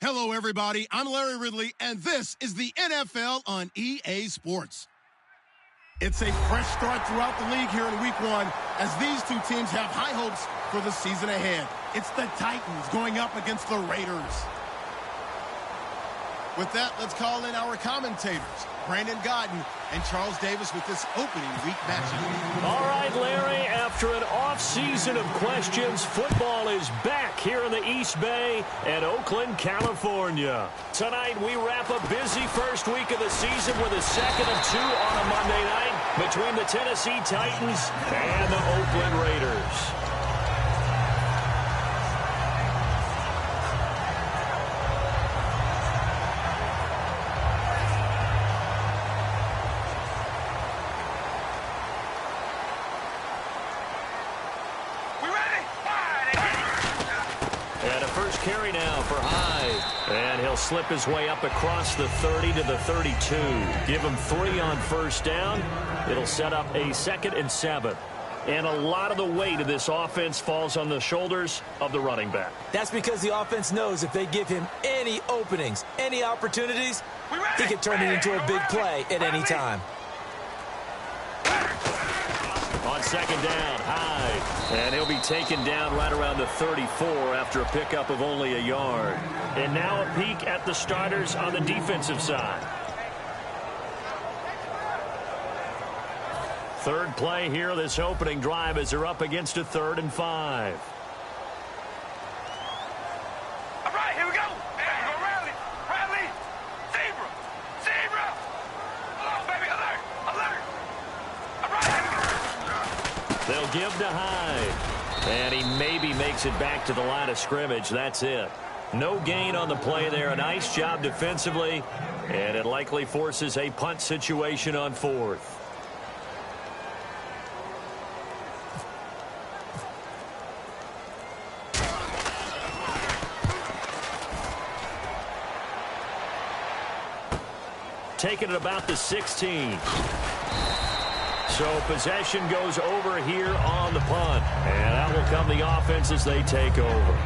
Hello, everybody. I'm Larry Ridley, and this is the NFL on EA Sports. It's a fresh start throughout the league here in Week 1 as these two teams have high hopes for the season ahead. It's the Titans going up against the Raiders. With that, let's call in our commentators, Brandon Godden and Charles Davis, with this opening week matchup. All right, Larry, after an off-season of questions, football is back here in the East Bay and Oakland, California. Tonight, we wrap a busy first week of the season with a second of two on a Monday night between the Tennessee Titans and the Oakland Raiders. Carry now for Hyde. And he'll slip his way up across the 30 to the 32. Give him 3 on first down. It'll set up a 2nd and 7. And a lot of the weight of this offense falls on the shoulders of the running back. That's because the offense knows if they give him any openings, any opportunities, he can turn it into a big play at any time. On 2nd down, Hyde. And he'll be taken down right around the 34 after a pickup of only a yard. And now a peek at the starters on the defensive side. Third play here, this opening drive, as they're up against a 3rd and 5. All right, here we go. Rally, rally, zebra, zebra. Come on, baby, alert, alert. All right, here we go. They'll give to Hyde. And he maybe makes it back to the line of scrimmage. That's it. No gain on the play there. A nice job defensively. And it likely forces a punt situation on 4th. Taking it about the 16. So possession goes over here on the punt. And that will come the offense as they take over.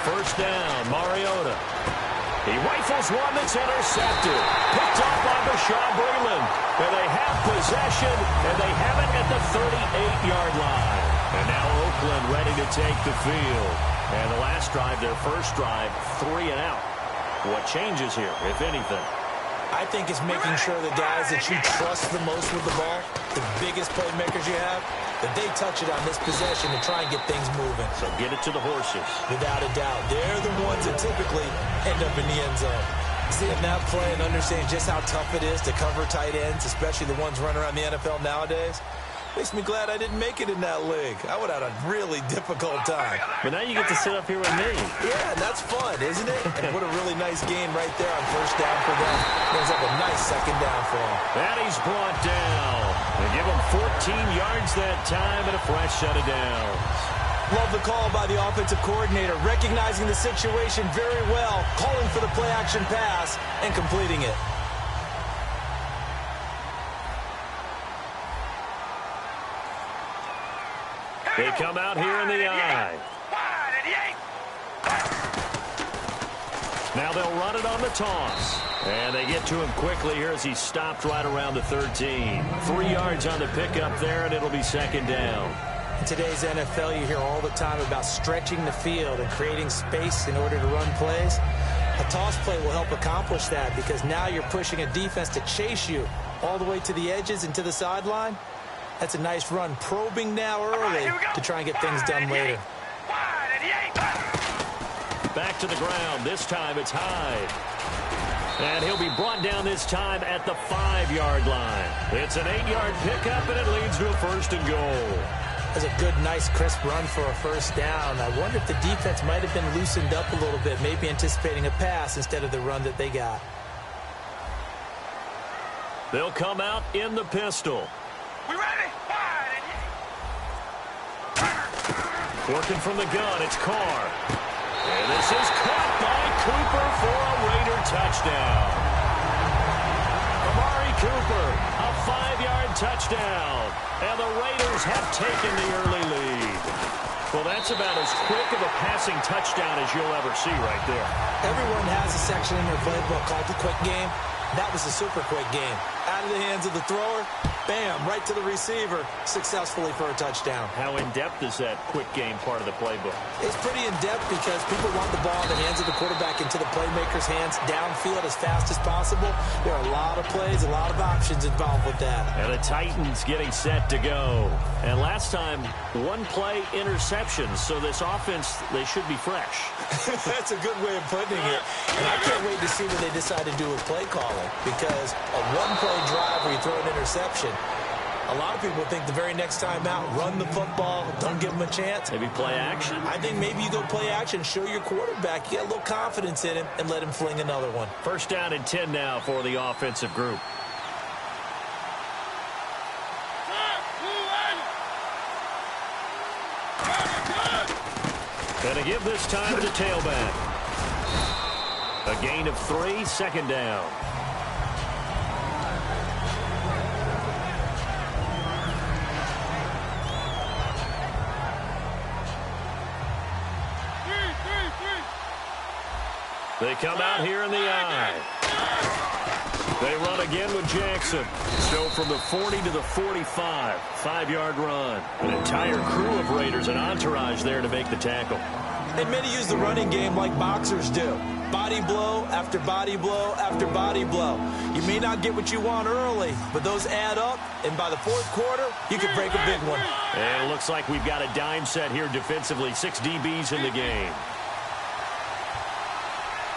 First down, Mariota. He rifles one that's intercepted. Picked up by Bashaw Breeland. And they have possession, and they have it at the 38-yard line. And now Oakland ready to take the field. And the last drive, their first drive, 3 and out. What changes here, if anything? I think it's making sure the guys that you trust the most with the ball, the biggest playmakers you have, that they touch it on this possession to try and get things moving. So get it to the horses. Without a doubt. They're the ones that typically end up in the end zone. Seeing that play and understanding just how tough it is to cover tight ends, especially the ones running around the NFL nowadays, makes me glad I didn't make it in that league. I would have had a really difficult time. But now you get to sit up here with me. Yeah, that's fun, isn't it? And what a really nice gain right there on first down for them. Brings up a nice 2nd down for him. And he's brought down. They give him 14 yards that time and a fresh set of downs. Love the call by the offensive coordinator, recognizing the situation very well, calling for the play-action pass and completing it. They come out here in the eye. Now they'll run it on the toss. And they get to him quickly here as he stopped right around the 13. 3 yards on the pickup there, and it'll be 2nd down. In today's NFL, you hear all the time about stretching the field and creating space in order to run plays. A toss play will help accomplish that because now you're pushing a defense to chase you all the way to the edges and to the sideline. That's a nice run, probing now early to try and get things done later. Back to the ground. This time it's Hyde. And he'll be brought down this time at the 5-yard line. It's an 8-yard pickup, and it leads to a 1st and goal. That's a good, nice, crisp run for a first down. I wonder if the defense might have been loosened up a little bit, maybe anticipating a pass instead of the run that they got. They'll come out in the pistol. We ready? Working from the gun, it's Carr. And this is caught by Cooper for a Raider touchdown. And the Raiders have taken the early lead. Well, that's about as quick of a passing touchdown as you'll ever see right there. Everyone has a section in their playbook called the quick game. That was a super quick game. Out of the hands of the thrower, bam, right to the receiver, successfully for a touchdown. How in-depth is that quick game part of the playbook? It's pretty in-depth because people want the ball in the hands of the quarterback into the playmaker's hands downfield as fast as possible. There are a lot of plays, a lot of options involved with that. And the Titans getting set to go. And last time, one play interceptions, so this offense, they should be fresh. That's a good way of putting it. And I can't wait to see what they decide to do with play calling, because a one-play drive where you throw an interception, a lot of people think the very next time out, run the football, don't give them a chance. Maybe play action? I think maybe you go play action, show your quarterback, you get a little confidence in him, and let him fling another one. First down and 10 now for the offensive group. And to give this time to tailback. A gain of 3, second down. They come out here in the eye. They run again with Jackson. So from the 40 to the 45, 5-yard run. An entire crew of Raiders, an entourage there to make the tackle. And many use the running game like boxers do. Body blow after body blow after body blow. You may not get what you want early, but those add up, and by the fourth quarter, you could break a big one. And it looks like we've got a dime set here defensively. 6 DBs in the game.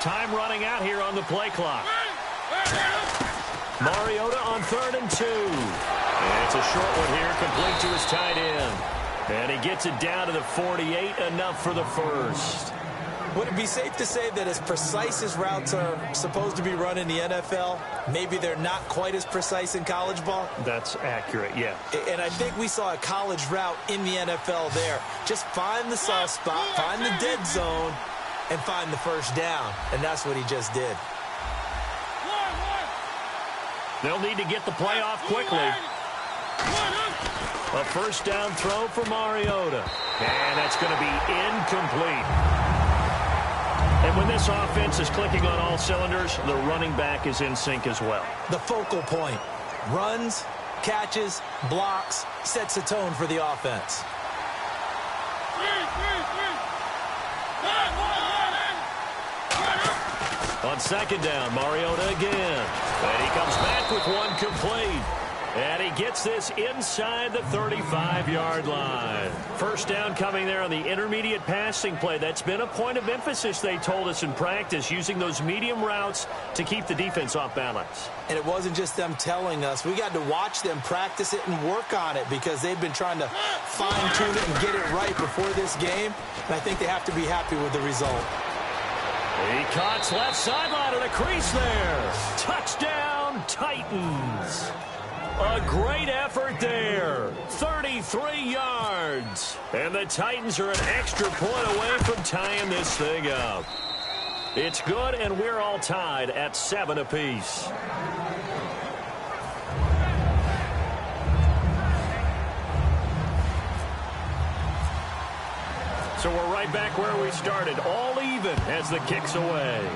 Time running out here on the play clock. Mariota on 3rd and 2. And it's a short one here, complete to his tight end. And he gets it down to the 48, enough for the first. Would it be safe to say that as precise as routes are supposed to be run in the NFL, maybe they're not quite as precise in college ball? That's accurate, yeah. And I think we saw a college route in the NFL there. Just find the soft spot, find the dead zone, and find the first down. And that's what he just did. They'll need to get the play off quickly. A first down throw for Mariota. And that's going to be incomplete. And when this offense is clicking on all cylinders, the running back is in sync as well. The focal point. Runs, catches, blocks, sets the tone for the offense. On second down, Mariota again. And he comes back with one complete. And he gets this inside the 35-yard line. First down coming there on the intermediate passing play. That's been a point of emphasis, they told us in practice, using those medium routes to keep the defense off balance. And it wasn't just them telling us. We got to watch them practice it and work on it because they've been trying to fine-tune it and get it right before this game. And I think they have to be happy with the result. He cuts left sideline and a crease there. Touchdown, Titans. A great effort there. 33 yards. And the Titans are an extra point away from tying this thing up. It's good, and we're all tied at 7 apiece. So we're right back where we started, all even as the kick's away.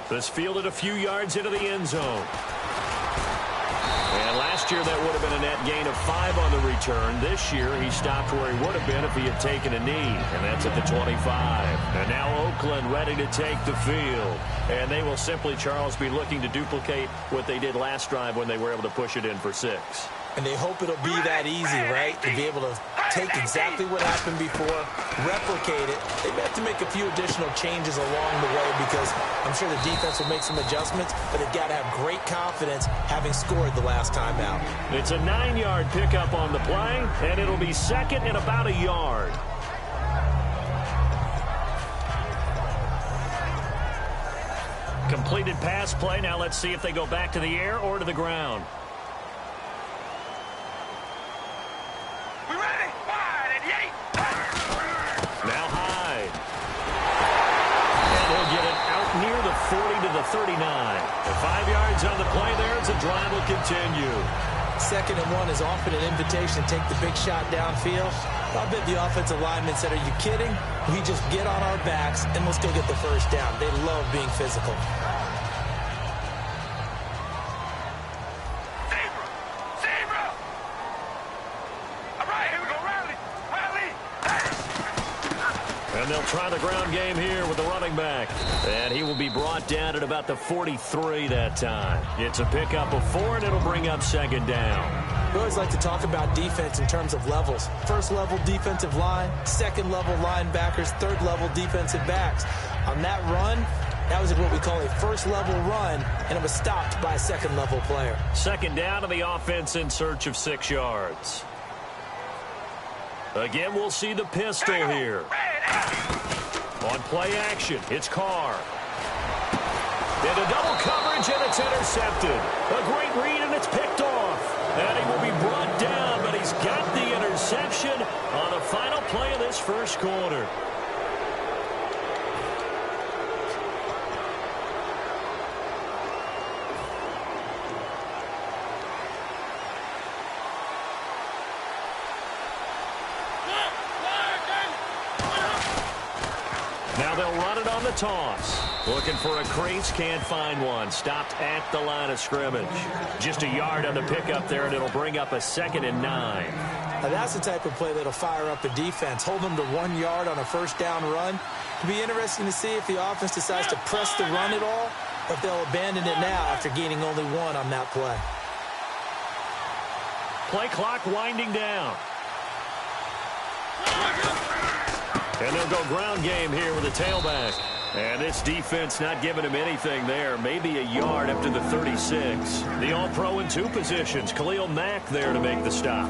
This fielded a few yards into the end zone. And last year that would have been a net gain of 5 on the return. This year he stopped where he would have been if he had taken a knee, and that's at the 25. And now Oakland ready to take the field. And they will simply, Charles, be looking to duplicate what they did last drive when they were able to push it in for 6. And they hope it'll be that easy, right? To be able to take exactly what happened before, replicate it. They may have to make a few additional changes along the way because I'm sure the defense will make some adjustments, but they've got to have great confidence having scored the last time out. It's a 9-yard pickup on the play, and it'll be second and about a yard. Completed pass play. Now let's see if they go back to the air or to the ground. Now Hyde. And he'll get it out near the 40 to the 39. 5 yards on the play there as the drive will continue. 2nd and 1 is often an invitation to take the big shot downfield. I bet the offensive lineman said, are you kidding? We just get on our backs and let's go get the first down. They love being physical. And they'll try the ground game here with the running back. And he will be brought down at about the 43 that time. It's a pickup of 4, and it'll bring up 2nd down. We always like to talk about defense in terms of levels. 1st level defensive line, 2nd level linebackers, 3rd level defensive backs. On that run, that was what we call a 1st level run, and it was stopped by a 2nd level player. 2nd down to the offense in search of 6 yards. Again, we'll see the pistol here. On play action, it's Carr. Into double coverage, and it's intercepted. A great read, and it's picked off. And he will be brought down, but he's got the interception on the final play of this first quarter. Now they'll run it on the toss. Looking for a crease, can't find one. Stopped at the line of scrimmage. Just a yard on the pickup there, and it'll bring up a 2nd and 9. Now that's the type of play that'll fire up a defense. Hold them to 1 yard on a 1st down run. It'll be interesting to see if the offense decides to press the run at all, or if they'll abandon it now after gaining only 1 on that play. Play clock winding down. And they'll go ground game here with a tailback. And this defense not giving him anything there. Maybe a yard up to the 36. The All-Pro in 2 positions. Khalil Mack there to make the stop.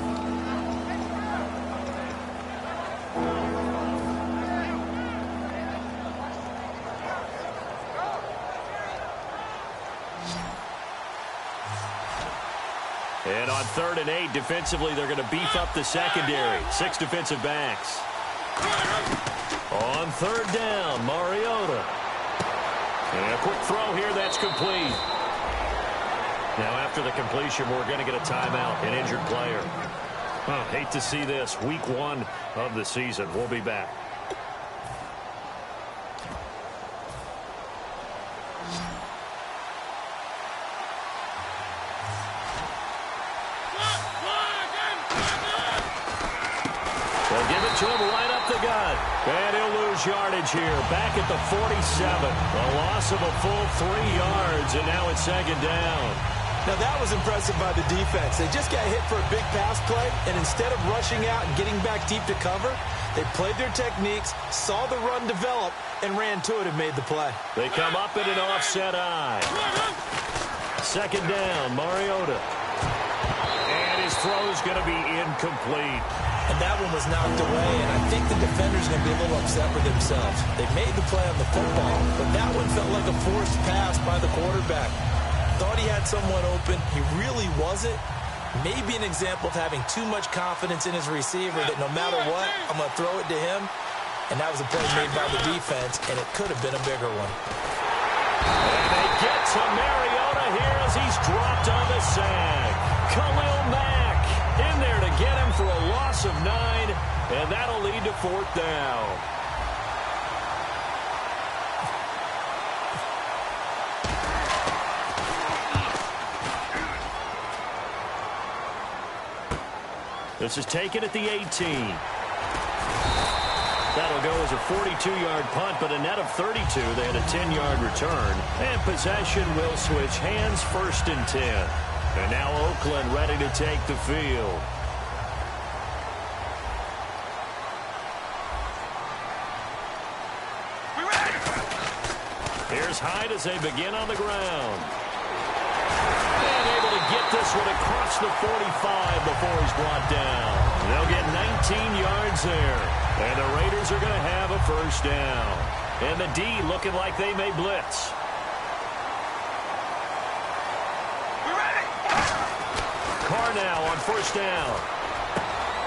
And on 3rd and 8, defensively, they're going to beef up the secondary. 6 defensive backs. On 3rd down, Mariota. And a quick throw here, that's complete. Now after the completion, we're going to get a timeout, an injured player. Oh, hate to see this. Week 1 of the season. We'll be back. They'll give it to him right up the gut. And he'll lose yardage here. Back at the 47. A loss of a full 3 yards, and now it's 2nd down. Now that was impressive by the defense. They just got hit for a big pass play, and instead of rushing out and getting back deep to cover, they played their techniques, saw the run develop, and ran to it and made the play. They come up in an offset eye. 2nd down, Mariota. And his throw's going to be incomplete. And that one was knocked away, and I think the defender's going to be a little upset with themselves. They made the play on the football, but that one felt like a forced pass by the quarterback. Thought he had someone open. He really wasn't. Maybe an example of having too much confidence in his receiver that no matter what, I'm going to throw it to him. And that was a play made by the defense, and it could have been a bigger one. And they get to Mariota here as he's dropped on the sack. Khalil Mack in there to get him for a loss of 9, and that'll lead to 4th down. This is taken at the 18. That'll go as a 42-yard punt, but a net of 32. They had a 10-yard return. And possession will switch hands, 1st and 10. And now Oakland ready to take the field. Here's Hyde as they begin on the ground. And able to get this one across the 45 before he's brought down. They'll get 19 yards there. And the Raiders are going to have a 1st down. And the D looking like they may blitz. Carr now on 1st down.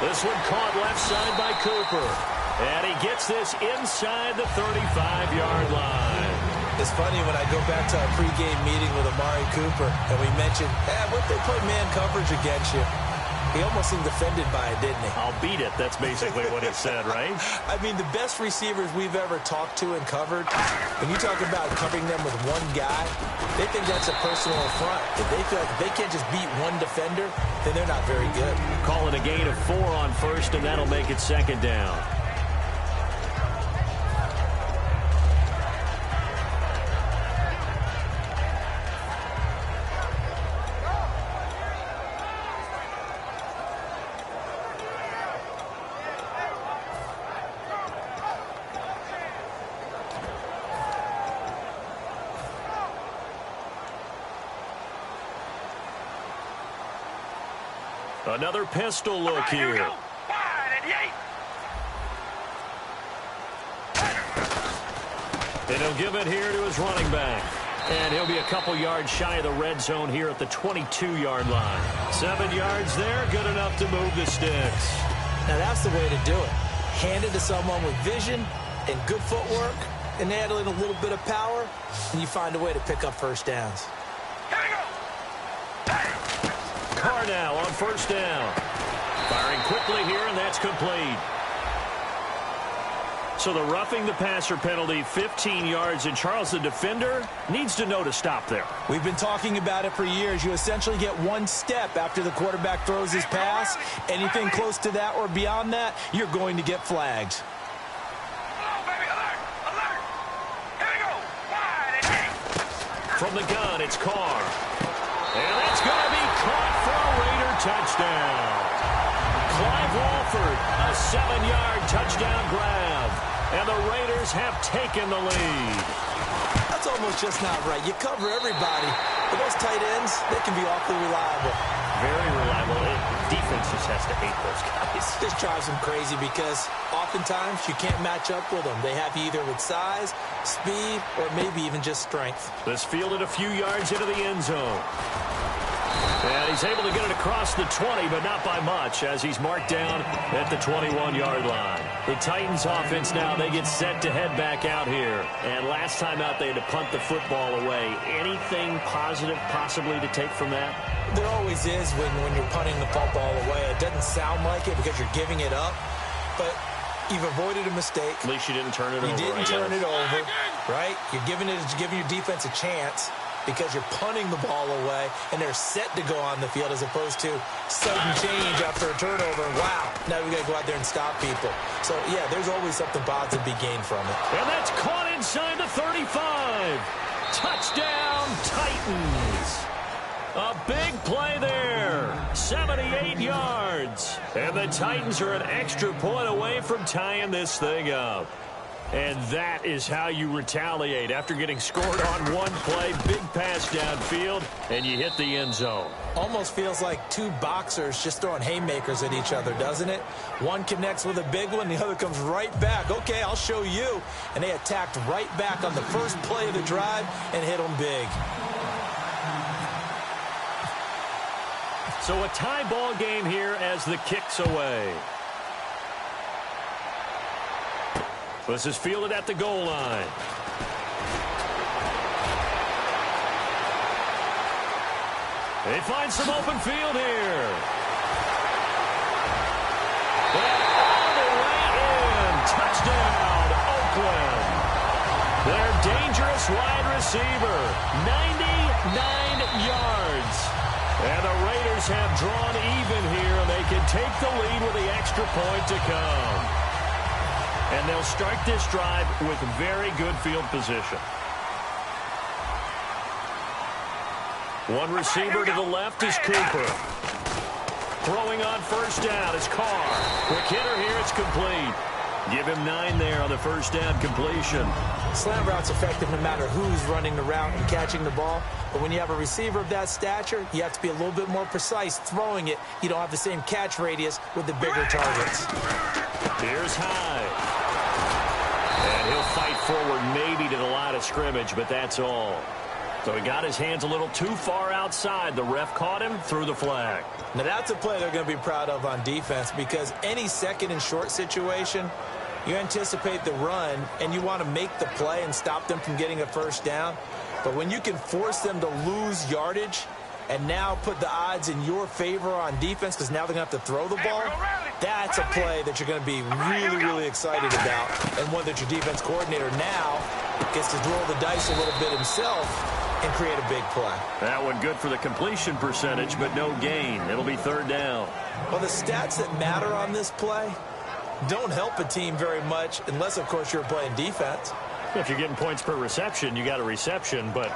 This one caught left side by Cooper. And he gets this inside the 35-yard line. It's funny when I go back to our pregame meeting with Amari Cooper and we mentioned, what if they play man coverage against you? He almost seemed offended by it, didn't he? I'll beat it. That's basically what he said, right? I mean, the best receivers we've ever talked to and covered, when you talk about covering them with one guy, they think that's a personal affront. If they feel like if they can't just beat one defender, then they're not very good. Call it a gain of 4 on first, and that'll make it second down. Another pistol look here. And he'll give it here to his running back. And he'll be a couple yards shy of the red zone here at the 22-yard line. 7 yards there, good enough to move the sticks. Now that's the way to do it. Hand it to someone with vision and good footwork, and add in a little bit of power, and you find a way to pick up first downs. Carr now on first down. Firing quickly here, and that's complete. So the roughing the passer penalty, 15 yards, and Charles, the defender, needs to know to stop there. We've been talking about it for years. You essentially get one step after the quarterback throws his pass. Anything close to that or beyond that, you're going to get flagged. From the gun, it's Carr. And that's going to be caught for a Raider touchdown. Clive Walford, a 7-yard touchdown grab. And the Raiders have taken the lead. That's almost just not right. You cover everybody. But those tight ends, they can be awfully reliable. Very reliable. Defense just has to hate those guys. This drives them crazy because oftentimes you can't match up with them. They have you either with size, speed, or maybe even just strength. This fielded a few yards into the end zone. And he's able to get it across the 20, but not by much, as he's marked down at the 21-yard line. The Titans offense now, they get set to head back out here. And last time out, they had to punt the football away. Anything positive possibly to take from that? There always is when you're punting the football away. It doesn't sound like it because you're giving it up, but you've avoided a mistake. At least you didn't turn it over. You didn't turn it over, right? You're giving your defense a chance because you're punting the ball away, and they're set to go on the field as opposed to sudden change after a turnover. Wow, now we got to go out there and stop people. So, yeah, there's always something positive to be gained from it. And that's caught inside the 35. Touchdown, Titans. A big play there. 78 yards. And the Titans are an extra point away from tying this thing up. And that is how you retaliate after getting scored on one play. Big pass downfield, and you hit the end zone. Almost feels like two boxers just throwing haymakers at each other, doesn't it? One connects with a big one, the other comes right back. Okay, I'll show you. And they attacked right back on the first play of the drive and hit them big. So a tie ball game here as the kick's away. This is fielded at the goal line. They find some open field here. And all the way in. Touchdown, Oakland. Their dangerous wide receiver. 99 yards. And the Raiders have drawn even here, and they can take the lead with the extra point to come. And they'll start this drive with very good field position. One receiver to the left is Cooper. Throwing on first down is Carr. Quick hitter here, it's complete. Give him 9 there on the first down completion. Slant route's effective no matter who's running the route and catching the ball. But when you have a receiver of that stature, you have to be a little bit more precise throwing it. You don't have the same catch radius with the bigger targets. Here's High. And he'll fight forward maybe to the line of scrimmage, but that's all. So he got his hands a little too far outside. The ref caught him, threw the flag. Now that's a play they're going to be proud of on defense because any second and short situation, You anticipate the run, and you want to make the play and stop them from getting a first down. But when you can force them to lose yardage and now put the odds in your favor on defense because now they're going to have to throw the ball, that's a play that you're going to be really, really excited about, and one that your defense coordinator now gets to roll the dice a little bit himself and create a big play. That one good for the completion percentage, but no gain. It'll be third down. Well, the stats that matter on this play don't help a team very much unless, of course, you're playing defense. If you're getting points per reception, you got a reception, but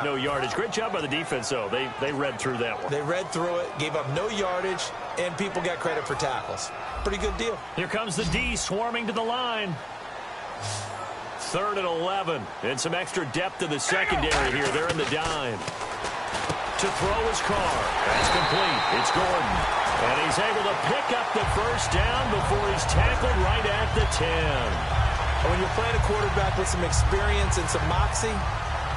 no yardage. Great job by the defense, though. They read through that one. They read through it, gave up no yardage, and people got credit for tackles. Pretty good deal. Here comes the D swarming to the line. 3rd and 11. And some extra depth in the secondary here. They're in the dime. To throw his car. That's complete. It's Gordon. And he's able to pick up the first down before he's tackled right at the 10. And when you're playing a quarterback with some experience and some moxie,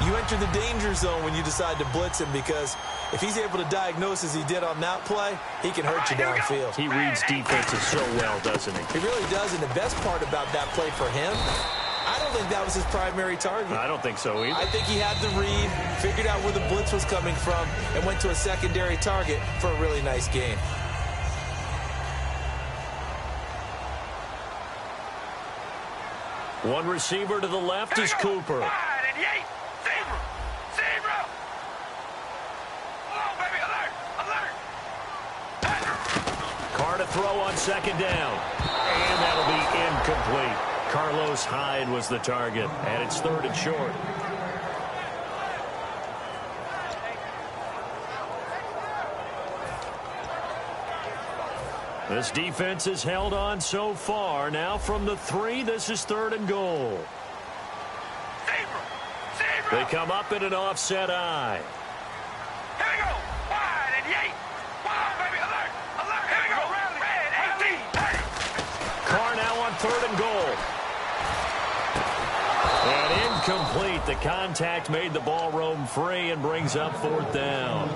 you enter the danger zone when you decide to blitz him, because if he's able to diagnose as he did on that play, he can hurt you downfield. He reads defenses so well, doesn't he? He really does, and the best part about that play for him, I don't think that was his primary target. I don't think so either. I think he had the read, figured out where the blitz was coming from, and went to a secondary target for a really nice gain. One receiver to the left is Cooper. Carr to throw on second down. And that'll be incomplete. Carlos Hyde was the target, and it's 3rd and short. This defense has held on so far. Now from the 3, this is 3rd and goal. They come up in an offset eye. Here we go. Wide and Yates. Wide, baby. Alert. Alert. Here we go. Red 18. Carr now on 3rd and goal. And incomplete. The contact made the ball roam free and brings up 4th down.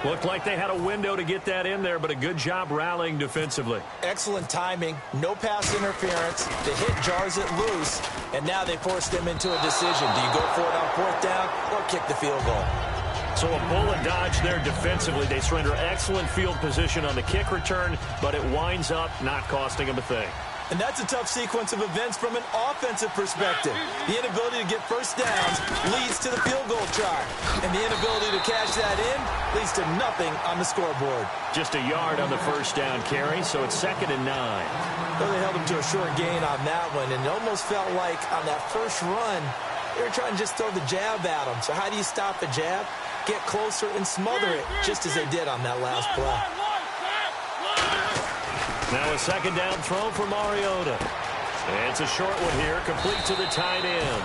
Looked like they had a window to get that in there, but a good job rallying defensively. Excellent timing, no pass interference. The hit jars it loose, and now they force them into a decision. Do you go for it on 4th down or kick the field goal? So a bullet dodge there defensively. They surrender excellent field position on the kick return, but it winds up not costing them a thing. And that's a tough sequence of events from an offensive perspective. The inability to get first downs leads to the field goal try. And the inability to cash that in leads to nothing on the scoreboard. Just a yard on the first down carry, so it's 2nd and 9. Well, they held him to a short gain on that one, and it almost felt like on that first run, they were trying to just throw the jab at him. So how do you stop the jab? Get closer and smother it, just as they did on that last play. Now a 2nd down throw for Mariota. It's a short one here, complete to the tight end.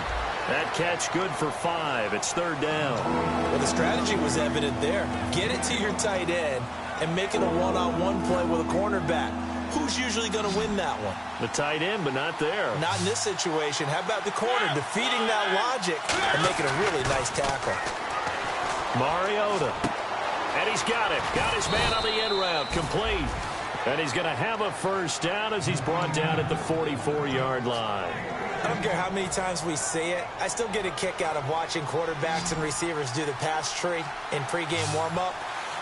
That catch good for 5. It's 3rd down. Well, the strategy was evident there. Get it to your tight end and make it a one-on-one play with a cornerback. Who's usually going to win that one? The tight end, but not there. Not in this situation. How about the corner defeating that logic and making a really nice tackle? Mariota. And he's got it. Got his man on the end route. Complete. And he's going to have a first down as he's brought down at the 44-yard line. I don't care how many times we say it. I still get a kick out of watching quarterbacks and receivers do the pass tree in pregame warm-up.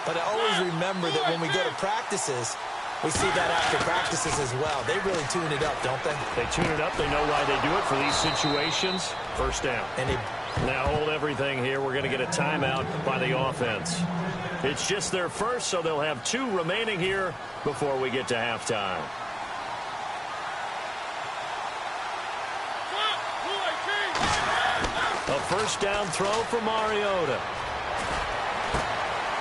But I always remember that when we go to practices, we see that after practices as well. They really tune it up, don't they? They tune it up. They know why they do it for these situations. First down. And they now hold everything here. We're going to get a timeout by the offense. It's just their first, so they'll have 2 remaining here before we get to halftime. A first down throw for Mariota.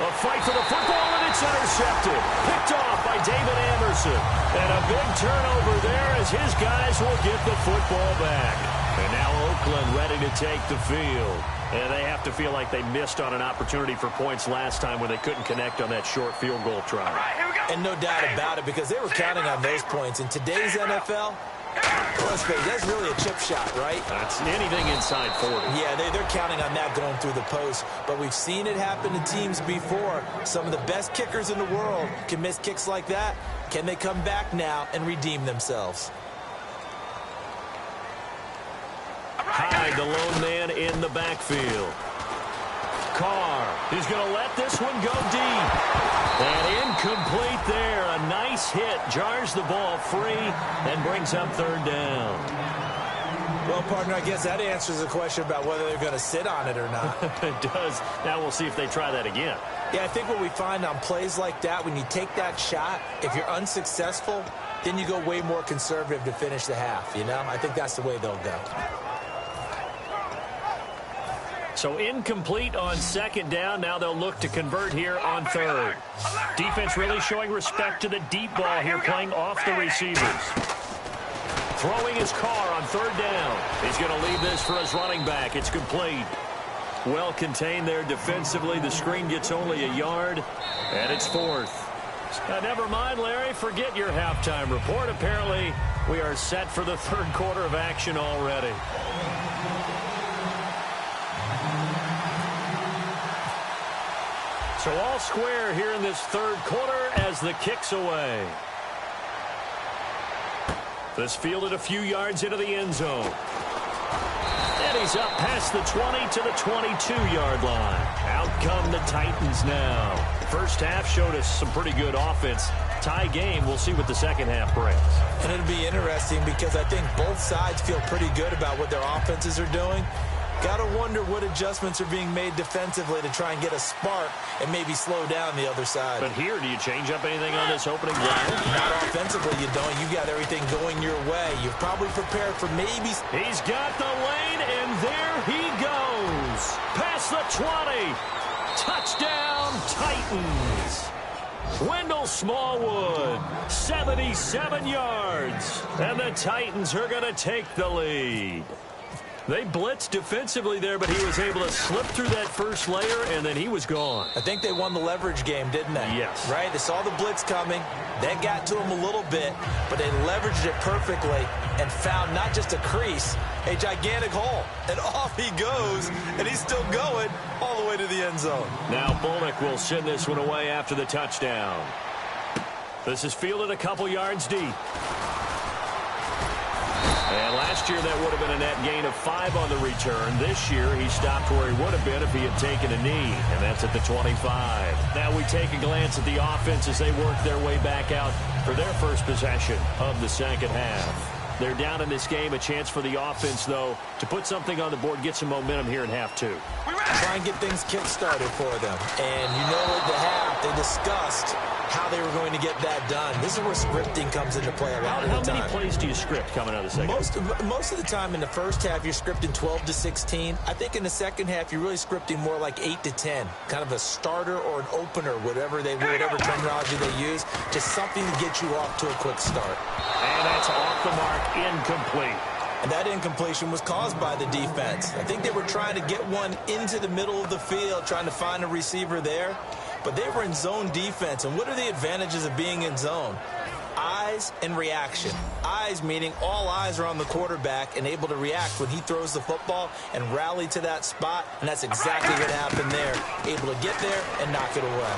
A fight for the football, and it's intercepted. Picked off by David Anderson. And a big turnover there as his guys will get the football back. And now Oakland ready to take the field. And they have to feel like they missed on an opportunity for points last time when they couldn't connect on that short field goal try. And no doubt about it, because they were counting on those points. In today's NFL, let's face it, that's really a chip shot, right? That's anything inside 40. Yeah, they're counting on that going through the post. But we've seen it happen to teams before. Some of the best kickers in the world can miss kicks like that. Can they come back now and redeem themselves? Hyde, the lone man in the backfield. Carr, he's going to let this one go deep. And incomplete there. A nice hit. Jars the ball free and brings up third down. Well, partner, I guess that answers the question about whether they're going to sit on it or not. It does. Now we'll see if they try that again. Yeah, I think what we find on plays like that, when you take that shot, if you're unsuccessful, then you go way more conservative to finish the half, you know? I think that's the way they'll go. So incomplete on second down. Now they'll look to convert here on third. Defense really showing respect to the deep ball here, playing off the receivers. Throwing his Carr on third down. He's going to leave this for his running back. It's complete. Well contained there defensively. The screen gets only a yard, and it's fourth. Never mind, Larry. Forget your halftime report. Apparently, we are set for the third quarter of action already. So all square here in this third quarter as the kick's away. This fielded a few yards into the end zone. And he's up past the 20 to the 22-yard line. Out come the Titans now. First half showed us some pretty good offense. Tie game. We'll see what the second half brings. And it'll be interesting because I think both sides feel pretty good about what their offenses are doing. Got to wonder what adjustments are being made defensively to try and get a spark and maybe slow down the other side. But here, do you change up anything on this opening drive? Not offensively, you don't. You got everything going your way. You've probably prepared for maybe. He's got the lane, and there he goes. Past the 20. Touchdown, Titans. Wendell Smallwood, 77 yards. And the Titans are going to take the lead. They blitzed defensively there, but he was able to slip through that first layer, and then he was gone. I think they won the leverage game, didn't they? Yes. Right? They saw the blitz coming. That got to him a little bit, but they leveraged it perfectly and found not just a crease, a gigantic hole. And off he goes, and he's still going all the way to the end zone. Now Bullock will send this one away after the touchdown. This is fielded a couple yards deep. And last year that would have been a net gain of 5 on the return. This year he stopped where he would have been if he had taken a knee, and that's at the 25. Now we take a glance at the offense as they work their way back out for their first possession of the second half. They're down in this game. A chance for the offense, though, to put something on the board, get some momentum here in half two. Try and get things kick-started for them. And you know at the half they discussed how they were going to get that done. This is where scripting comes into play a lot of the time. How many plays do you script coming out of the second half? Most of the time in the first half, you're scripting 12 to 16. I think in the second half, you're really scripting more like 8 to 10. Kind of a starter or an opener, whatever terminology they use. Just something to get you off to a quick start. And that's off the mark, incomplete. And that incompletion was caused by the defense. I think they were trying to get one into the middle of the field, trying to find a receiver there. But they were in zone defense. And what are the advantages of being in zone? Eyes and reaction. Eyes meaning all eyes are on the quarterback and able to react when he throws the football and rally to that spot. And that's exactly what happened there. Able to get there and knock it away.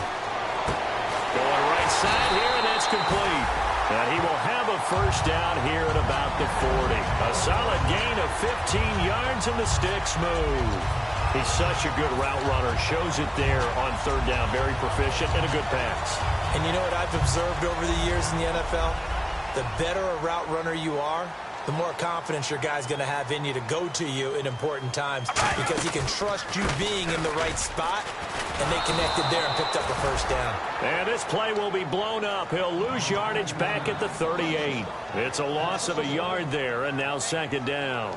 Going right side here, and that's complete. And he will have a first down here at about the 40. A solid gain of 15 yards, and the sticks move. He's such a good route runner. Shows it there on third down. Very proficient and a good pass. And you know what I've observed over the years in the NFL? The better a route runner you are, the more confidence your guy's going to have in you to go to you in important times because he can trust you being in the right spot, and they connected there and picked up a first down. And this play will be blown up. He'll lose yardage back at the 38. It's a loss of a yard there, and now second down.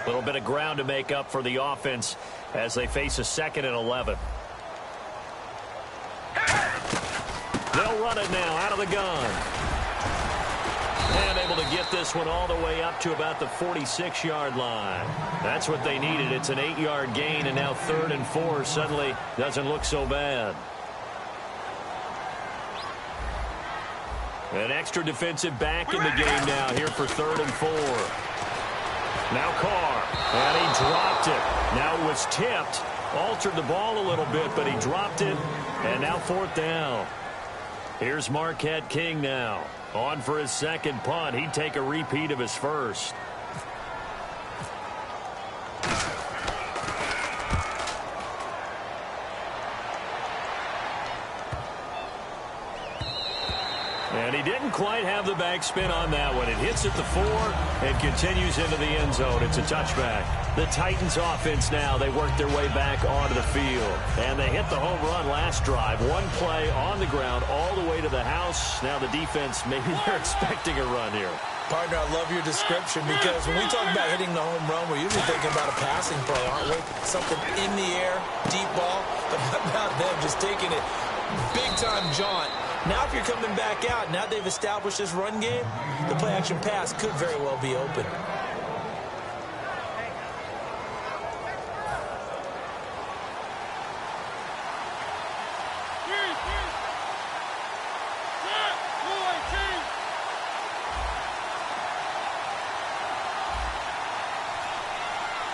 A little bit of ground to make up for the offense as they face a 2nd and 11. They'll run it now out of the gun. And able to get this one all the way up to about the 46-yard line. That's what they needed. It's an 8-yard gain, and now 3rd and 4 suddenly doesn't look so bad. An extra defensive back in the game now here for 3rd and 4. Now Carr, and he dropped it. Now it was tipped, altered the ball a little bit, but he dropped it, and now 4th down. Here's Marquette King now. On for his second punt. He'd take a repeat of his first. And he didn't quite have the backspin on that one. It hits at the 4 and continues into the end zone. It's a touchback. The Titans offense now, they work their way back onto the field. And they hit the home run last drive. One play on the ground all the way to the house. Now the defense, maybe they're expecting a run here. Partner, I love your description because when we talk about hitting the home run, we're usually thinking about a passing play, aren't we? Something in the air, deep ball. But how about them just taking it big-time jaunt? Now if you're coming back out, now they've established this run game, the play-action pass could very well be open.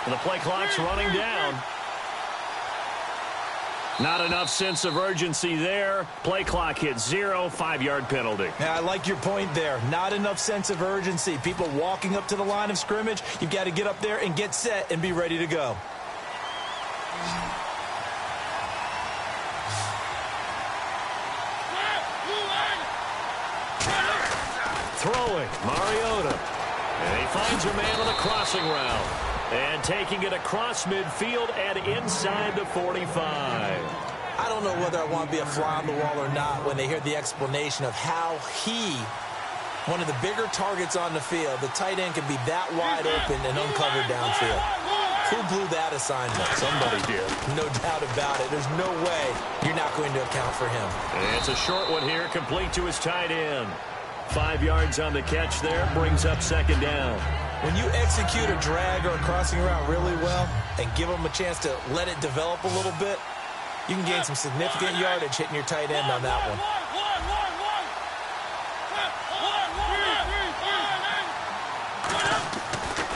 And the play clock's running down. Not enough sense of urgency there. Play clock hits 0, 5-yard penalty. Yeah, I like your point there. Not enough sense of urgency. People walking up to the line of scrimmage, you've got to get up there and get set and be ready to go. Throwing, Mariota. And he finds a man on the crossing route. And taking it across midfield and inside the 45. I don't know whether I want to be a fly on the wall or not when they hear the explanation of how one of the bigger targets on the field, the tight end can be that wide open and uncovered downfield. Who blew that assignment? Somebody did. No doubt about it. There's no way you're not going to account for him. And it's a short one here, complete to his tight end. 5 yards on the catch there, brings up second down. When you execute a drag or a crossing route really well and give them a chance to let it develop a little bit, you can gain some significant yardage hitting your tight end on that one.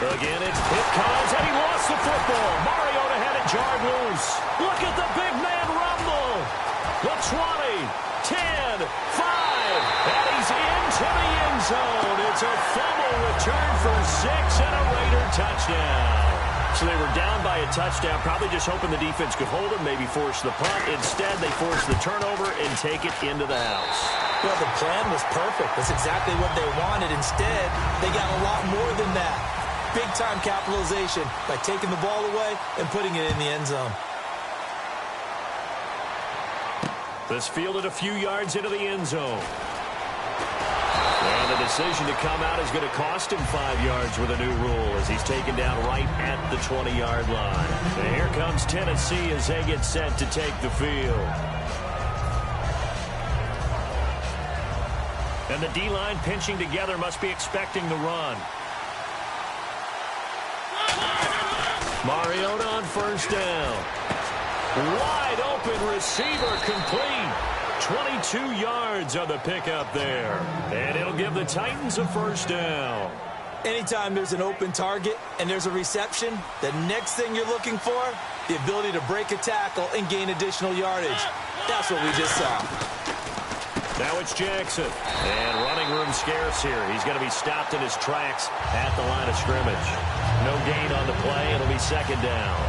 Again, it comes, and he lost the football. Mariota had it jarred loose. Look at the big man rumble. The 20, 10, 5, and he's into the end zone. It's a fumble return for 6 and a Raider touchdown. So they were down by a touchdown, probably just hoping the defense could hold them, maybe force the punt. Instead, they force the turnover and take it into the house. Well, the plan was perfect. That's exactly what they wanted. Instead, they got a lot more than that. Big-time capitalization by taking the ball away and putting it in the end zone. This fielded a few yards into the end zone. And the decision to come out is going to cost him 5 yards with a new rule as he's taken down right at the 20-yard line. And here comes Tennessee as they get set to take the field. And the D-line pinching together must be expecting the run. Mariota on first down. Wide open receiver complete. 22 yards on the pickup there. And it'll give the Titans a first down. Anytime there's an open target and there's a reception, the next thing you're looking for, the ability to break a tackle and gain additional yardage. That's what we just saw. Now it's Jackson. And running room scarce here. He's going to be stopped in his tracks at the line of scrimmage. No gain on the play. It'll be second down.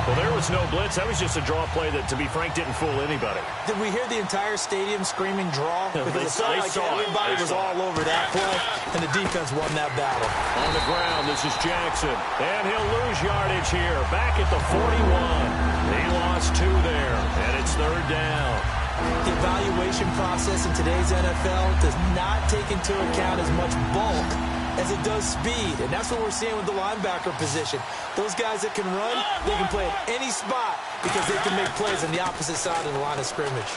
Well, there was no blitz. That was just a draw play that, to be frank, didn't fool anybody. Did we hear the entire stadium screaming draw? Because it felt like everybody was all over that play, and the defense won that battle. On the ground, this is Jackson. And he'll lose yardage here. Back at the 41. He lost 2 there, and it's third down. The evaluation process in today's NFL does not take into account as much bulk as it does speed, and that's what we're seeing with the linebacker position. Those guys that can run, they can play at any spot because they can make plays on the opposite side of the line of scrimmage.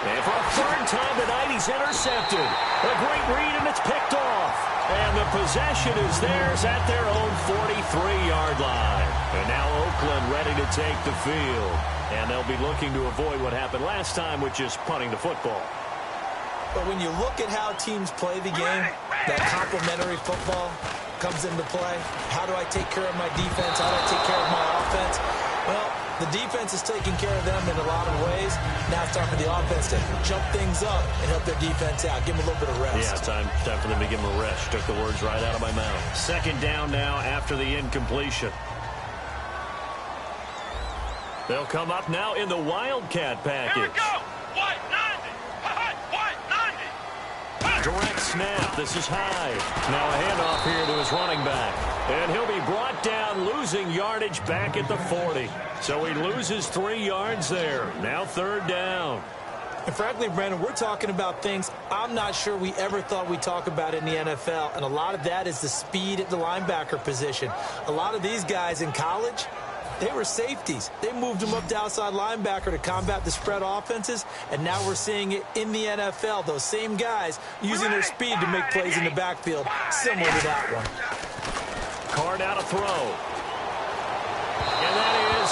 And for a third time tonight, he's intercepted. A great read, and it's picked off. And the possession is theirs at their own 43-yard line. And now Oakland ready to take the field. And they'll be looking to avoid what happened last time, which is punting the football. But when you look at how teams play the game, that complementary football comes into play. How do I take care of my defense? How do I take care of my offense? Well, The defense is taking care of them in a lot of ways. Now it's time for the offense to jump things up and help their defense out. Give them a little bit of rest. Yeah, time for them to give them a rest. Took the words right out of my mouth. Second down now after the incompletion. They'll come up now in the Wildcat package. Here we go. White 90. White 90. Direct snap. This is Hyde. Now a handoff here to his running back. And he'll be brought down, losing yardage back at the 40. So he loses 3 yards there. Now third down. And frankly, Brandon, we're talking about things I'm not sure we ever thought we'd talk about in the NFL. And a lot of that is the speed at the linebacker position. A lot of these guys in college, they were safeties. They moved them up to outside linebacker to combat the spread offenses, and now we're seeing it in the NFL. Those same guys using their speed to make plays in the backfield, similar to that one. Card out a throw. And that is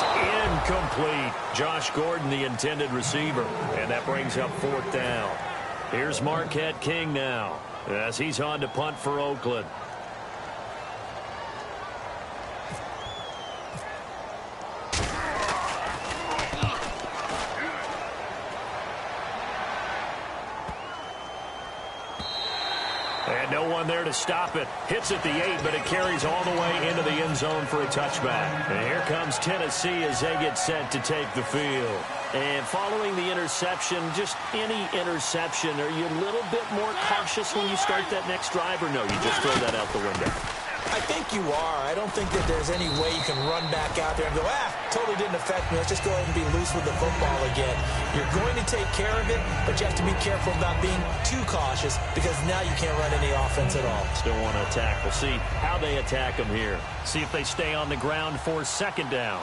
incomplete. Josh Gordon, the intended receiver, and that brings up fourth down. Here's Marquette King now as he's on to punt for Oakland. And no one there to stop it. Hits at the 8, but it carries all the way into the end zone for a touchback. And here comes Tennessee as they get set to take the field. And following the interception, just any interception, are you a little bit more cautious when you start that next drive, or no, you just throw that out the window? I think you are. I don't think that there's any way you can run back out there and go, totally didn't affect me. Let's just go ahead and be loose with the football again. You're going to take care of it, but you have to be careful about being too cautious because now you can't run any offense at all. Still want to attack. We'll see how they attack them here. See if they stay on the ground for second down.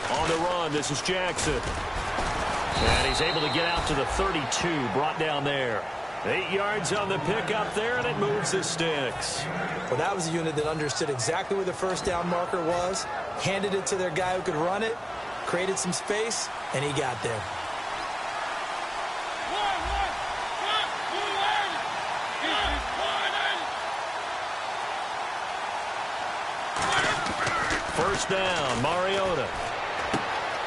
On the run, this is Jackson. And he's able to get out to the 32, brought down there. 8 yards on the pickup there, and it moves the sticks. Well, that was a unit that understood exactly where the first down marker was, handed it to their guy who could run it, created some space, and he got there. First down, Mariota.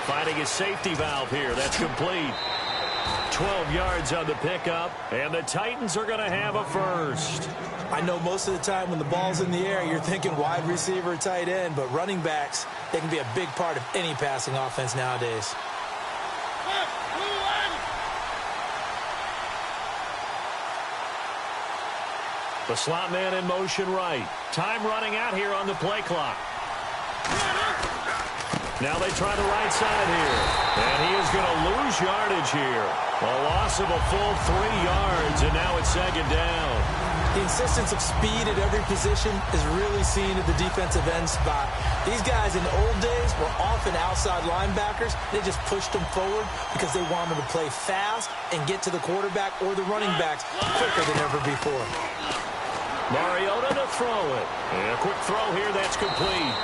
Finding his safety valve here. That's complete. 12 yards on the pickup, and the Titans are going to have a first. I know most of the time when the ball's in the air, you're thinking wide receiver, tight end, but running backs, they can be a big part of any passing offense nowadays. The slot man in motion right. Time running out here on the play clock. Now they try the right side here. And he is going to lose yardage here. A loss of a full 3 yards, and now it's second down. The insistence of speed at every position is really seen at the defensive end spot. These guys in the old days were often outside linebackers. They just pushed them forward because they wanted to play fast and get to the quarterback or the running backs quicker than ever before. Mariota to throw it. And a quick throw here, that's complete.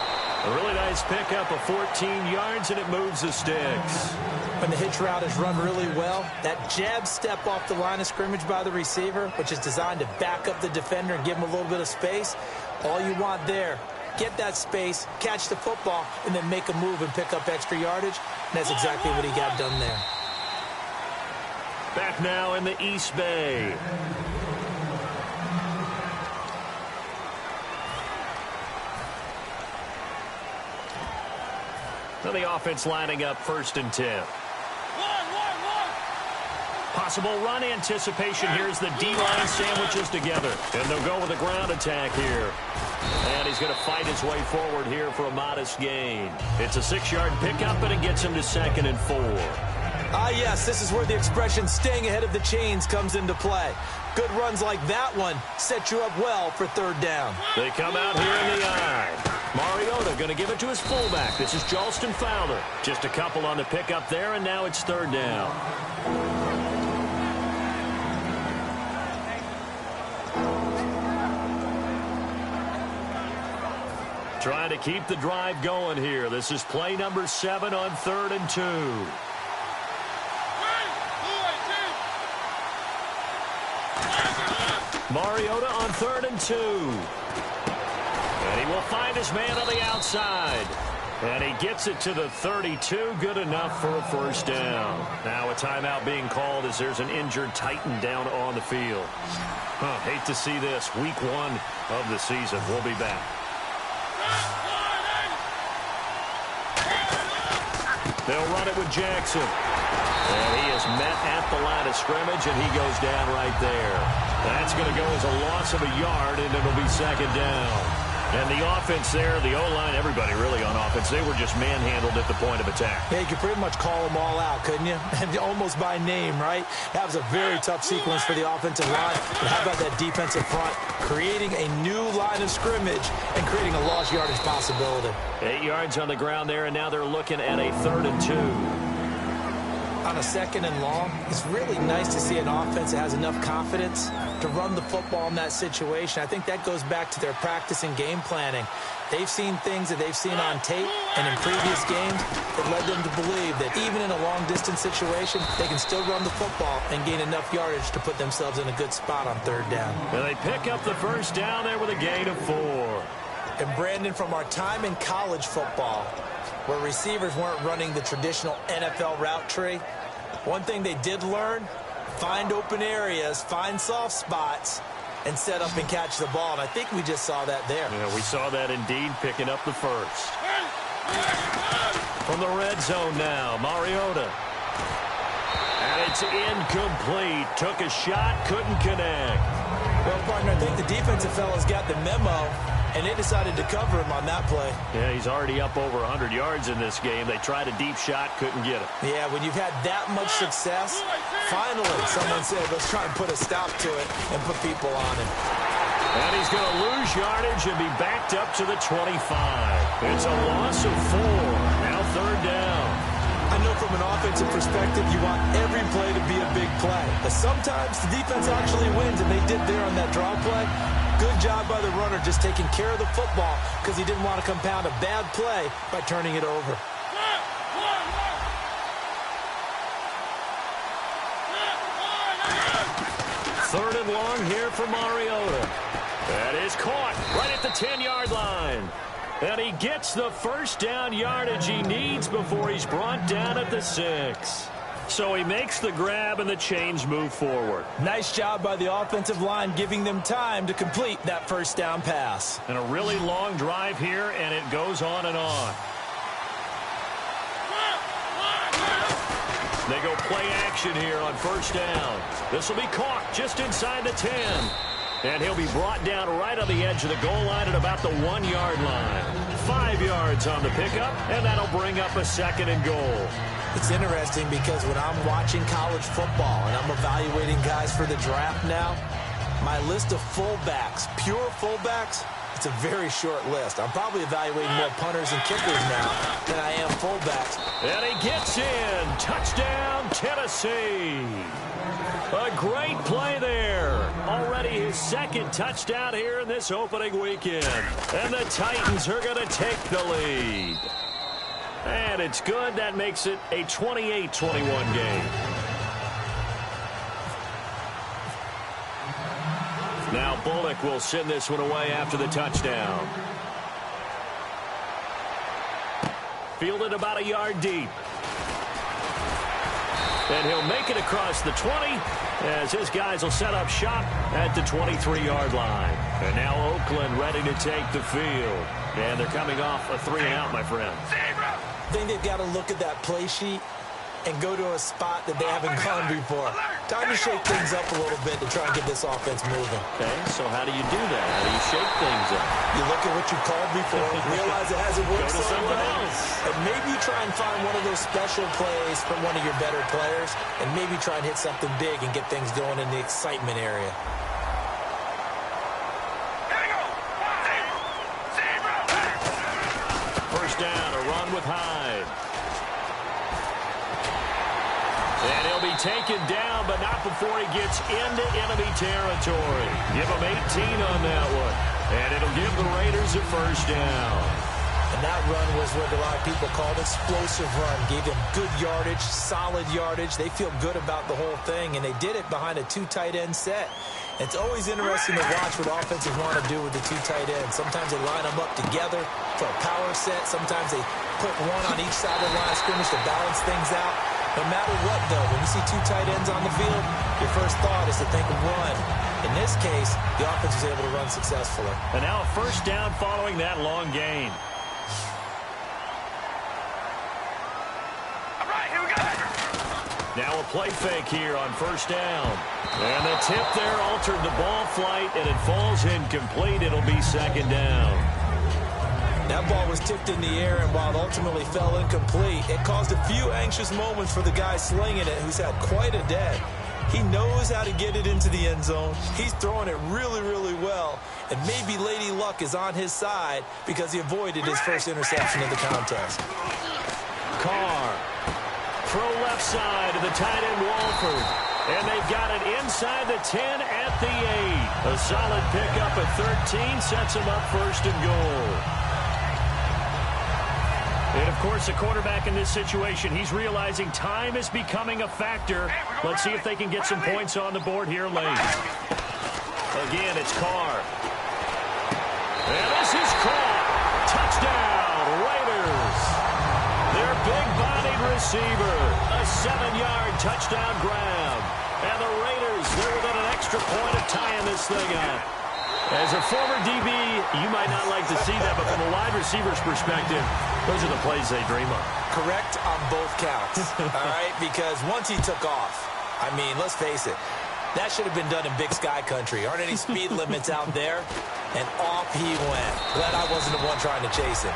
A really nice pickup of 14 yards, and it moves the sticks. When the hitch route is run really well, that jab step off the line of scrimmage by the receiver, which is designed to back up the defender and give him a little bit of space, all you want there, get that space, catch the football, and then make a move and pick up extra yardage. And that's exactly what he got done there. Back now in the East Bay. So the offense lining up 1st and 10. Possible run anticipation. Here's the D-line sandwiches together. And they'll go with a ground attack here. And he's going to fight his way forward here for a modest gain. It's a 6-yard pickup, and it gets him to 2nd and 4. Ah, yes, this is where the expression staying ahead of the chains comes into play. Good runs like that one set you up well for 3rd down. They come out here in the eye. Mariota going to give it to his fullback. This is Jalston Fowler. Just a couple on the pickup there, and now it's 3rd down. Trying to keep the drive going here. This is play number 7 on 3rd and 2. Mariota on 3rd and 2. And he he will find his man on the outside. And he gets it to the 32. Good enough for a first down. Now a timeout being called as there's an injured Titan down on the field. Hate to see this. Week 1 of the season. We'll be back. They'll run it with Jackson. And he is met at the line of scrimmage, and he goes down right there. That's going to go as a loss of a yard, and it'll be second down. And the offense there, the O-line, everybody really on offense, they were just manhandled at the point of attack. Yeah, you could pretty much call them all out, couldn't you? And almost by name, right? That was a very tough sequence for the offensive line. But how about that defensive front creating a new line of scrimmage and creating a lost yardage possibility? 8 yards on the ground there, and now they're looking at a 3rd and 2. On a 2nd and long, it's really nice to see an offense that has enough confidence to run the football in that situation. I think that goes back to their practice and game planning. They've seen things that they've seen on tape and in previous games that led them to believe that even in a long-distance situation, they can still run the football and gain enough yardage to put themselves in a good spot on 3rd down. And they pick up the first down there with a gain of 4. And Brandon, from our time in college football, where receivers weren't running the traditional NFL route tree, one thing they did learn, find open areas, find soft spots, and set up and catch the ball. And I think we just saw that there. Yeah, we saw that indeed, picking up the first. From the red zone now, Mariota. And it's incomplete. Took a shot, couldn't connect. Well, partner, I think the defensive fellas got the memo, and they decided to cover him on that play. Yeah, he's already up over 100 yards in this game. They tried a deep shot, couldn't get it. Yeah, when you've had that much success, finally someone said, let's try and put a stop to it and put people on him. And he's going to lose yardage and be backed up to the 25. It's a loss of 4. Now 3rd down. I know from an offensive perspective, you want every play to be a big play. But sometimes the defense actually wins, and they did there on that draw play. Good job by the runner just taking care of the football because he didn't want to compound a bad play by turning it over. Third and long here for Mariota. That is caught right at the 10-yard line. And he gets the first down yardage he needs before he's brought down at the 6. So he makes the grab and the chains move forward. Nice job by the offensive line giving them time to complete that first down pass. And a really long drive here, and it goes on and on. They go play action here on first down. This will be caught just inside the 10. And he'll be brought down right on the edge of the goal line at about the 1-yard line. 5 yards on the pickup, and that'll bring up a 2nd and goal. It's interesting because when I'm watching college football and I'm evaluating guys for the draft now, my list of fullbacks, pure fullbacks, it's a very short list. I'm probably evaluating more punters and kickers now than I am fullbacks. And he gets in. Touchdown, Tennessee. A great play there. Already his 2nd touchdown here in this opening weekend. And the Titans are going to take the lead. And it's good. That makes it a 28-21 game. Now Bullock will send this one away after the touchdown. Fielded about a yard deep. And he'll make it across the 20 as his guys will set up shop at the 23-yard line. And now Oakland ready to take the field. And they're coming off a 3-and-out, my friend. I think they've got to look at that play sheet and go to a spot that they haven't gone before. Time to shake things up a little bit to try and get this offense moving. Okay, so how do you do that? How do you shake things up? You look at what you called before, realize it hasn't worked Go to someone else. And maybe you try and find one of those special plays from one of your better players, and maybe try and hit something big and get things going in the excitement area. First down, a run with Hyde. And he'll be taken down, but not before he gets into enemy territory. Give him 18 on that one. And it'll give the Raiders a first down. And that run was what a lot of people called explosive run. Gave them good yardage, solid yardage. They feel good about the whole thing, and they did it behind a 2 tight end set. It's always interesting to watch what offenses want to do with the 2 tight ends. Sometimes they line them up together for a power set. Sometimes they put one on each side of the line of scrimmage to balance things out. No matter what, though, when you see 2 tight ends on the field, your first thought is to think of run. In this case, the offense was able to run successfully. And now a first down following that long gain. All right, here we go. Now a play fake here on first down. And the tip there altered the ball flight, and it falls incomplete. It'll be second down. That ball was tipped in the air, and while it ultimately fell incomplete, it caused a few anxious moments for the guy slinging it, who's had quite a day. He knows how to get it into the end zone. He's throwing it really, really well. And maybe Lady Luck is on his side because he avoided his first interception of the contest. Carr. Throw left side to the tight end Walford. And they've got it inside the 10 at the 8. A solid pickup at 13 sets them up first and goal. And, of course, the quarterback in this situation, he's realizing time is becoming a factor. Let's see if they can get some points on the board here late. Again, it's Carr. And this is caught. Touchdown, Raiders. Their big-bodied receiver. A 7-yard touchdown grab. And the Raiders, they're within an extra point of tying this thing up. As a former DB, you might not like to see that, but from a wide receiver's perspective, those are the plays they dream of. Correct on both counts, all right? Because once he took off, I mean, let's face it, that should have been done in Big Sky country. Aren't any speed limits out there? And off he went. Glad I wasn't the one trying to chase him.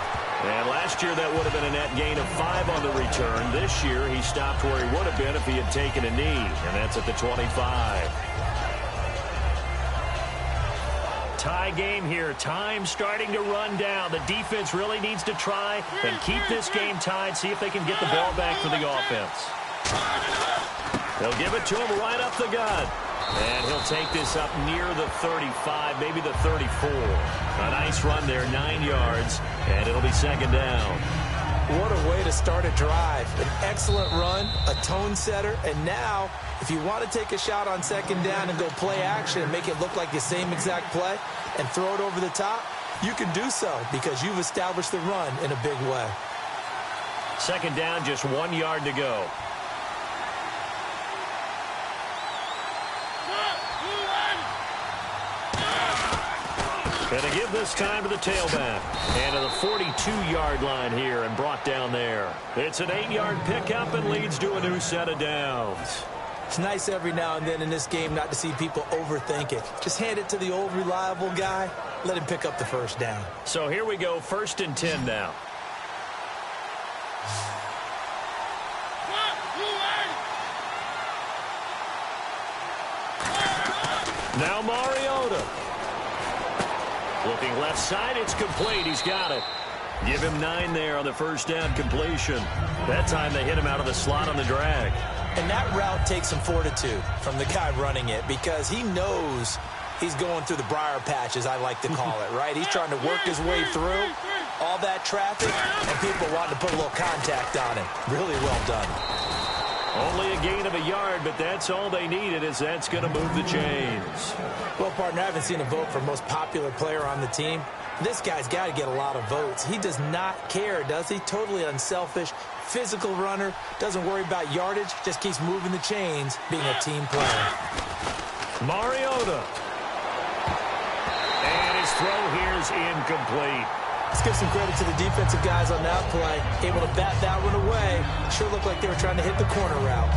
And last year, that would have been a net gain of 5 on the return. This year, he stopped where he would have been if he had taken a knee, and that's at the 25. Tie game here. Time starting to run down. The defense really needs to try and keep this game tied, see if they can get the ball back for the offense. They'll give it to him right up the gut. And he'll take this up near the 35, maybe the 34. A nice run there, 9 yards, and it'll be second down. What a way to start a drive. An excellent run, a tone setter, and now, if you want to take a shot on second down and go play action and make it look like the same exact play and throw it over the top, you can do so because you've established the run in a big way. Second down, just 1 yard to go. Going to give this time to the tailback. And to the 42-yard line here and brought down there. It's an 8-yard pickup and leads to a new set of downs. It's nice every now and then in this game not to see people overthink it. Just hand it to the old reliable guy. Let him pick up the first down. So here we go, 1st and 10 now. Now Mariota. Looking left side, it's complete. He's got it. Give him 9 there on the first down completion. That time they hit him out of the slot on the drag. And that route takes some fortitude from the guy running it because he knows he's going through the briar patch, as I like to call it, right? He's trying to work his way through all that traffic, and people wanting to put a little contact on him. Really well done. Only a gain of a yard, but that's all they needed, as that's going to move the chains. Well, partner, I haven't seen a vote for most popular player on the team. This guy's got to get a lot of votes. He does not care, does he? Totally unselfish, physical runner, doesn't worry about yardage, just keeps moving the chains, being a team player. Mariota. And his throw here is incomplete. Let's give some credit to the defensive guys on that play. Able to bat that one away. Sure looked like they were trying to hit the corner route.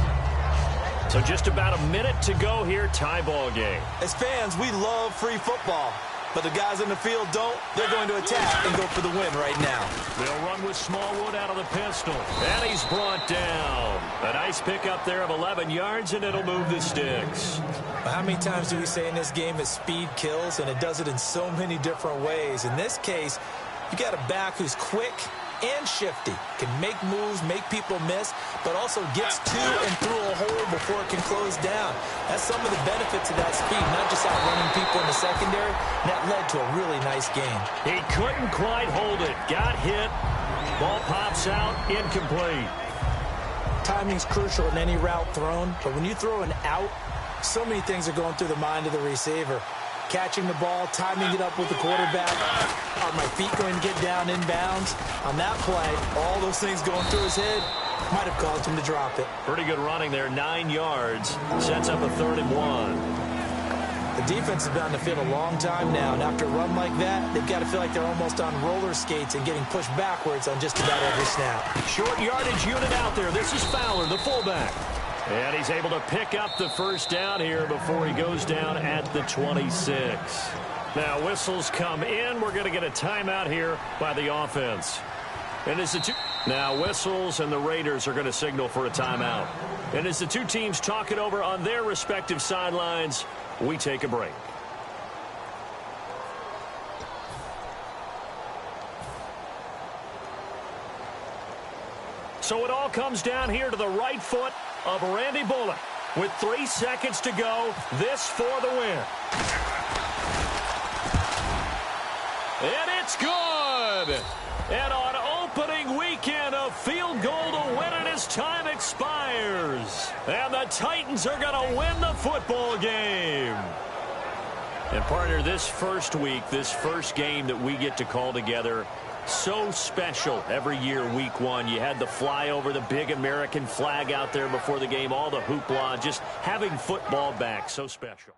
So just about a minute to go here, tie ball game. As fans, we love free football. But the guys in the field don't. They're going to attack and go for the win right now. They'll run with Smallwood out of the pistol. And he's brought down. A nice pickup there of 11 yards, and it'll move the sticks. Well, how many times do we say in this game that speed kills, and it does it in so many different ways? In this case, you got a back who's quick and shifty. Can make moves, make people miss, but also gets to and through a hole before it can close down. That's some of the benefits of that speed, not just outrunning people in the secondary. That led to a really nice game. He couldn't quite hold it. Got hit. Ball pops out. Incomplete. Timing's crucial in any route thrown, but when you throw an out, so many things are going through the mind of the receiver. Catching the ball, timing it up with the quarterback. Are my feet going to get down inbounds? On that play, all those things going through his head might have caused him to drop it. Pretty good running there, 9 yards. Sets up a 3rd and 1. The defense has been on the field a long time now, and after a run like that, they've got to feel like they're almost on roller skates and getting pushed backwards on just about every snap. Short yardage unit out there. This is Fowler, the fullback. And he's able to pick up the first down here before he goes down at the 26. Now whistles come in. We're going to get a timeout here by the offense. And as the two now whistles and the Raiders are going to signal for a timeout. And as the two teams talk it over on their respective sidelines, we take a break. So it all comes down here to the right foot of Randy Bullock. With 3 seconds to go, this for the win. And it's good. And on opening weekend, a field goal to win it as time expires. And the Titans are going to win the football game. And partner, this first week, this first game that we get to call together, so special every year, week one. You had the flyover, the big American flag out there before the game, all the hoopla, just having football back, so special.